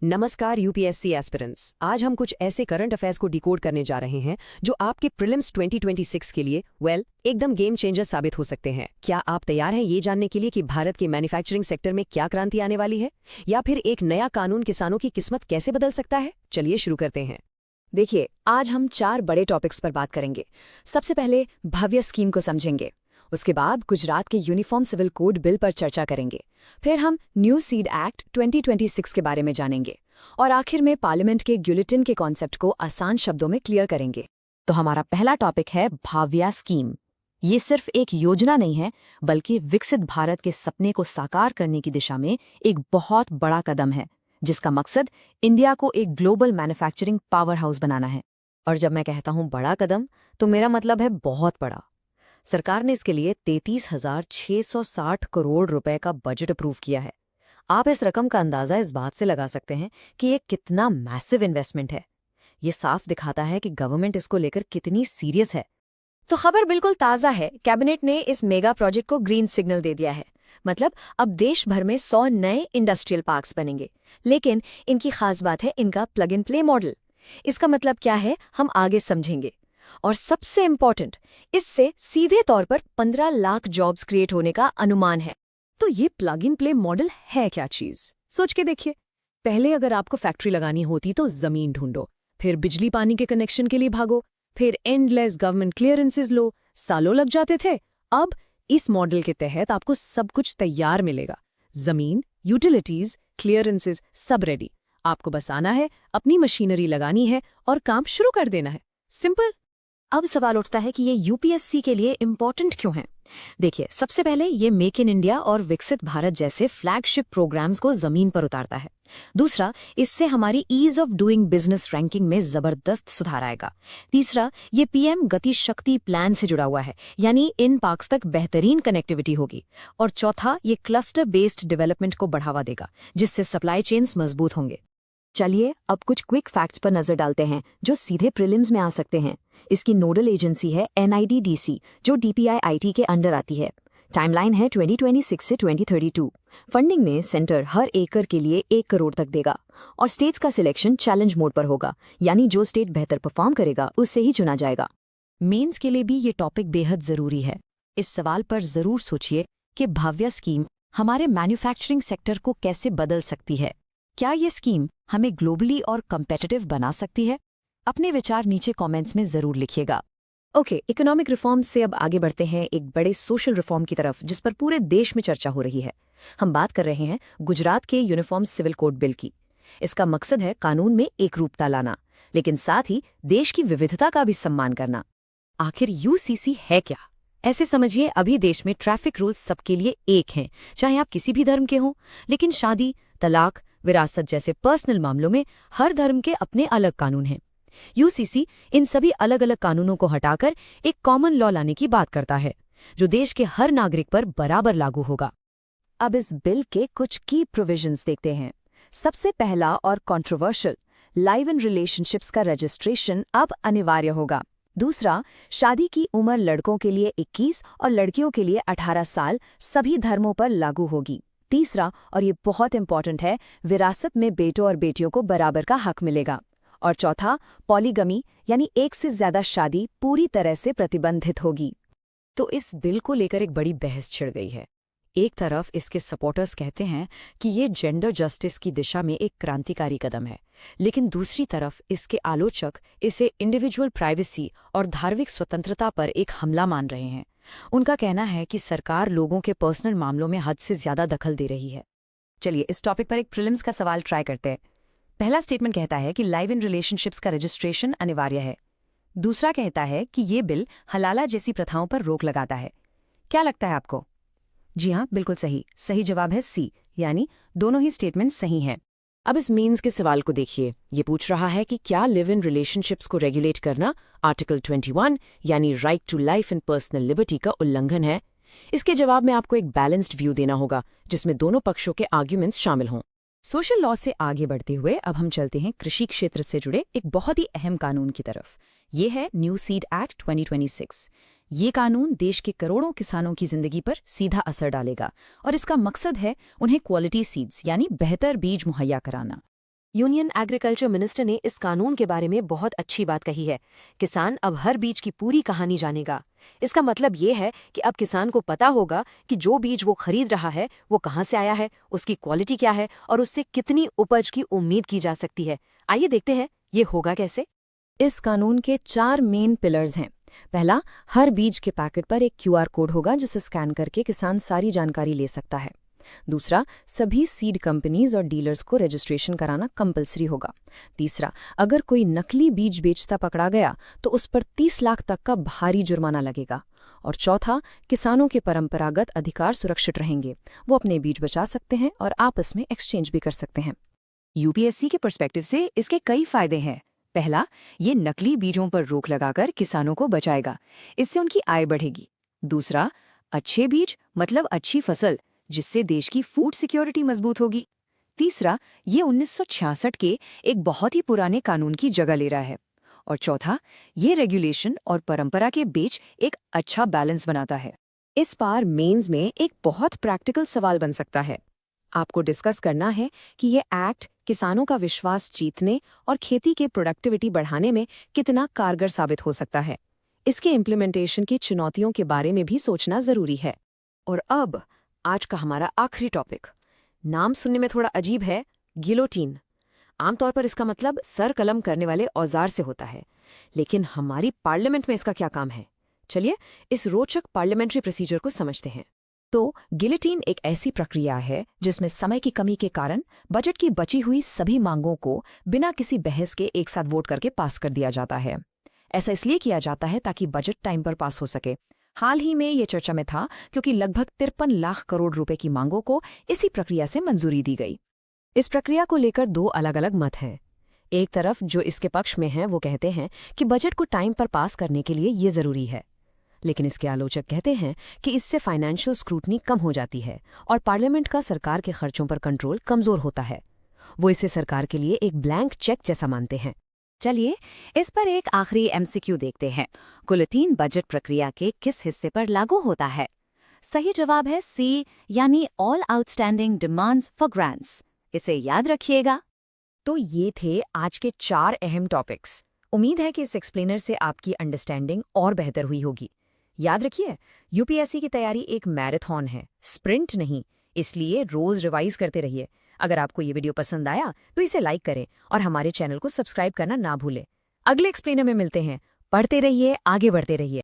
नमस्कार UPSC aspirants. आज हम कुछ ऐसे करंट अफेयर्स को डिकोड करने जा रहे हैं जो आपके प्रीलिम्स 2026 के लिए एकदम गेम चेंजर साबित हो सकते हैं। क्या आप तैयार हैं ये जानने के लिए कि भारत के मैन्युफैक्चरिंग सेक्टर में क्या क्रांति आने वाली है, या फिर एक नया कानून किसानों की किस्मत कैसे बदल सकता है? चलिए शुरू करते हैं। देखिए, आज हम 4 बड़े टॉपिक्स पर बात करेंगे। सबसे पहले भव्य स्कीम को समझेंगे, उसके बाद गुजरात के यूनिफॉर्म सिविल कोड बिल पर चर्चा करेंगे, फिर हम न्यू सीड एक्ट 2026 के बारे में जानेंगे और आखिर में पार्लियामेंट के ग्युलेटिन के कॉन्सेप्ट को आसान शब्दों में क्लियर करेंगे। तो हमारा पहला टॉपिक है भाव्या स्कीम। ये सिर्फ एक योजना नहीं है, बल्कि विकसित भारत के सपने को साकार करने की दिशा में एक बहुत बड़ा कदम है, जिसका मकसद इंडिया को एक ग्लोबल मैन्युफैक्चरिंग पावर हाउस बनाना है। और जब मैं कहता हूं बड़ा कदम, तो मेरा मतलब है बहुत बड़ा। सरकार ने इसके लिए 33,660 करोड़ रुपए का बजट अप्रूव किया है। आप इस रकम का अंदाजा इस बात से लगा सकते हैं कि ये कितना मैसिव इन्वेस्टमेंट है। ये साफ दिखाता है कि गवर्नमेंट इसको लेकर कितनी सीरियस है। तो खबर बिल्कुल ताज़ा है, कैबिनेट ने इस मेगा प्रोजेक्ट को ग्रीन सिग्नल दे दिया है। मतलब अब देश भर में 100 नए इंडस्ट्रियल पार्क्स बनेंगे। लेकिन इनकी खास बात है इनका प्लग इन प्ले मॉडल। इसका मतलब क्या है, हम आगे समझेंगे। और सबसे इम्पोर्टेंट, इससे सीधे तौर पर 15 लाख जॉब्स क्रिएट होने का अनुमान है। तो ये प्लग इन प्ले मॉडल है क्या चीज? सोच के देखिए। पहले अगर आपको फैक्ट्री लगानी होती तो जमीन ढूंढो, फिर बिजली पानी के कनेक्शन के लिए भागो, फिर एंडलेस गवर्नमेंट क्लियरेंसेज लो, सालों लग जाते थे। अब इस मॉडल के तहत आपको सब कुछ तैयार मिलेगा। जमीन, यूटिलिटीज, क्लियरेंसेज सब रेडी। आपको बस आना है, अपनी मशीनरी लगानी है और काम शुरू कर देना है। सिंपल। अब सवाल उठता है कि ये यूपीएससी के लिए इम्पोर्टेंट क्यों है? देखिए, सबसे पहले ये मेक इन इंडिया और विकसित भारत जैसे फ्लैगशिप प्रोग्राम्स को जमीन पर उतारता है। दूसरा, इससे हमारी ease of doing business ranking में जबरदस्त सुधार आएगा। तीसरा, ये पीएम गति शक्ति प्लान से जुड़ा हुआ है, यानी इन पार्क्स तक बेहतरीन कनेक्टिविटी होगी। और चौथा, ये क्लस्टर बेस्ड डेवलपमेंट को बढ़ावा देगा, जिससे सप्लाई चेन्स मजबूत होंगे। चलिए अब कुछ क्विक फैक्ट्स पर नजर डालते हैं जो सीधे प्रीलिम्स में आ सकते हैं। इसकी नोडल एजेंसी है एनआईडीडीसी, जो डीपीआईआईटी के अंडर आती है। टाइमलाइन है 2026 से 2032। फंडिंग में सेंटर हर एकड़ के लिए 1 करोड़ तक देगा और स्टेट्स का सिलेक्शन चैलेंज मोड पर होगा, यानी जो स्टेट बेहतर परफॉर्म करेगा उससे ही चुना जाएगा। मेंस के लिए भी ये टॉपिक बेहद जरूरी है। इस सवाल पर जरूर सोचिए कि भव्य स्कीम हमारे मैन्युफैक्चरिंग सेक्टर को कैसे बदल सकती है। क्या ये स्कीम हमें ग्लोबली और कम्पेटिटिव बना सकती है? अपने विचार नीचे कमेंट्स में जरूर लिखिएगा। ओके, इकोनॉमिक रिफॉर्म्स से अब आगे बढ़ते हैं एक बड़े सोशल रिफॉर्म की तरफ, जिस पर पूरे देश में चर्चा हो रही है। हम बात कर रहे हैं गुजरात के यूनिफॉर्म सिविल कोड बिल की। इसका मकसद है कानून में एकरूपता लाना, लेकिन साथ ही देश की विविधता का भी सम्मान करना। आखिर यूसीसी है क्या? ऐसे समझिए, अभी देश में ट्रैफिक रूल्स सबके लिए एक हैं, चाहे आप किसी भी धर्म के हों। लेकिन शादी, तलाक, विरासत जैसे पर्सनल मामलों में हर धर्म के अपने अलग कानून हैं। यूसीसी इन सभी अलग अलग कानूनों को हटाकर एक कॉमन लॉ लाने की बात करता है, जो देश के हर नागरिक पर बराबर लागू होगा। अब इस बिल के कुछ की प्रोविजंस देखते हैं। सबसे पहला और कंट्रोवर्शियल, लाइव इन रिलेशनशिप्स का रजिस्ट्रेशन अब अनिवार्य होगा। दूसरा, शादी की उम्र लड़कों के लिए 21 और लड़कियों के लिए 18 साल सभी धर्मों पर लागू होगी। तीसरा, और ये बहुत इंपॉर्टेंट है, विरासत में बेटों और बेटियों को बराबर का हक मिलेगा। और चौथा, पॉलीगमी यानी एक से ज्यादा शादी पूरी तरह से प्रतिबंधित होगी। तो इस बिल को लेकर एक बड़ी बहस छिड़ गई है। एक तरफ इसके सपोर्टर्स कहते हैं कि ये जेंडर जस्टिस की दिशा में एक क्रांतिकारी कदम है, लेकिन दूसरी तरफ इसके आलोचक इसे इंडिविजुअल प्राइवेसी और धार्मिक स्वतंत्रता पर एक हमला मान रहे हैं। उनका कहना है कि सरकार लोगों के पर्सनल मामलों में हद से ज्यादा दखल दे रही है। चलिए इस टॉपिक पर एक प्रीलिम्स का सवाल ट्राई करते हैं। पहला स्टेटमेंट कहता है कि लाइव इन रिलेशनशिप्स का रजिस्ट्रेशन अनिवार्य है। दूसरा कहता है कि ये बिल हलाला जैसी प्रथाओं पर रोक लगाता है। क्या लगता है आपको? जी हाँ, बिल्कुल सही। सही जवाब है सी, यानी दोनों ही स्टेटमेंट सही हैं। अब इस मीन्स के सवाल को देखिए। ये पूछ रहा है कि क्या लिव इन रिलेशनशिप्स को रेगुलेट करना आर्टिकल 21 यानी right to life and personal liberty का उल्लंघन है? इसके जवाब में आपको एक बैलेंस्ड व्यू देना होगा, जिसमें दोनों पक्षों के आर्ग्यूमेंट्स शामिल हों। सोशल लॉ से आगे बढ़ते हुए अब हम चलते हैं कृषि क्षेत्र से जुड़े एक बहुत ही अहम कानून की तरफ। ये है न्यू सीड एक्ट 2026। ये कानून देश के करोड़ों किसानों की जिंदगी पर सीधा असर डालेगा और इसका मकसद है उन्हें क्वालिटी सीड्स यानी बेहतर बीज मुहैया कराना। यूनियन एग्रीकल्चर मिनिस्टर ने इस कानून के बारे में बहुत अच्छी बात कही है। किसान अब हर बीज की पूरी कहानी जानेगा। इसका मतलब ये है कि अब किसान को पता होगा कि जो बीज वो खरीद रहा है वो कहाँ से आया है, उसकी क्वालिटी क्या है और उससे कितनी उपज की उम्मीद की जा सकती है। आइए देखते हैं ये होगा कैसे। इस कानून के 4 मेन पिलर्स हैं। पहला, हर बीज के पैकेट पर एक QR कोड होगा जिसे स्कैन करके किसान सारी जानकारी ले सकता है। दूसरा, सभी सीड कंपनीज और डीलर्स को रजिस्ट्रेशन कराना कंपलसरी होगा। तीसरा, अगर कोई नकली बीज बेचता पकड़ा गया तो उस पर 30 लाख तक का भारी जुर्माना लगेगा। और चौथा, किसानों के परंपरागत अधिकार सुरक्षित रहेंगे। वो अपने बीज बचा सकते हैं और आपस में एक्सचेंज भी कर सकते हैं। यूपीएससी के पर्सपेक्टिव से इसके कई फायदे हैं। पहला, ये नकली बीजों पर रोक लगाकर किसानों को बचाएगा। इससे उनकी आय बढ़ेगी। दूसरा, अच्छे बीज मतलब अच्छी फसल, जिससे देश की फूड सिक्योरिटी मजबूत होगी। तीसरा, ये 1966 के एक बहुत ही पुराने कानून की जगह ले रहा है। और चौथा, ये रेगुलेशन और परंपरा के बीच एक अच्छा बैलेंस बनाता है। इस बार मेंस में एक बहुत प्रैक्टिकल सवाल बन सकता है। आपको डिस्कस करना है कि ये एक्ट किसानों का विश्वास जीतने और खेती के प्रोडक्टिविटी बढ़ाने में कितना कारगर साबित हो सकता है। इसके इम्प्लीमेंटेशन की चुनौतियों के बारे में भी सोचना जरूरी है। और अब आज का हमारा आखिरी टॉपिक। नाम सुनने में थोड़ा अजीब है, गिलोटीन। आमतौर पर इसका मतलब सर कलम करने वाले औजार से होता है, लेकिन हमारी पार्लियामेंट में इसका क्या काम है? चलिए इस रोचक पार्लियामेंट्री प्रोसीजर को समझते हैं। तो गिलोटीन एक ऐसी प्रक्रिया है जिसमें समय की कमी के कारण बजट की बची हुई सभी मांगों को बिना किसी बहस के एक साथ वोट करके पास कर दिया जाता है। ऐसा इसलिए किया जाता है ताकि बजट टाइम पर पास हो सके। हाल ही में ये चर्चा में था क्योंकि लगभग 53 लाख करोड़ रुपए की मांगों को इसी प्रक्रिया से मंजूरी दी गई। इस प्रक्रिया को लेकर 2 अलग अलग मत हैं। एक तरफ जो इसके पक्ष में हैं वो कहते हैं कि बजट को टाइम पर पास करने के लिए ये जरूरी है, लेकिन इसके आलोचक कहते हैं कि इससे फाइनेंशियल स्क्रूटनी कम हो जाती है और पार्लियामेंट का सरकार के खर्चों पर कंट्रोल कमजोर होता है। वो इसे सरकार के लिए एक ब्लैंक चेक जैसा मानते हैं। चलिए इस पर एक आखिरी MCQ देखते हैं। गिलोटीन बजट प्रक्रिया के किस हिस्से पर लागू होता है? सही जवाब है C, यानी all outstanding demands for grants. इसे याद रखिएगा। तो ये थे आज के 4 अहम टॉपिक्स। उम्मीद है कि इस एक्सप्लेनर से आपकी अंडरस्टैंडिंग और बेहतर हुई होगी। याद रखिए, यूपीएससी की तैयारी एक मैराथन है, स्प्रिंट नहीं, इसलिए रोज रिवाइज करते रहिए। अगर आपको ये वीडियो पसंद आया तो इसे लाइक करें और हमारे चैनल को सब्सक्राइब करना ना भूलें। अगले एक्सप्लेनर में मिलते हैं। पढ़ते रहिए, आगे बढ़ते रहिए।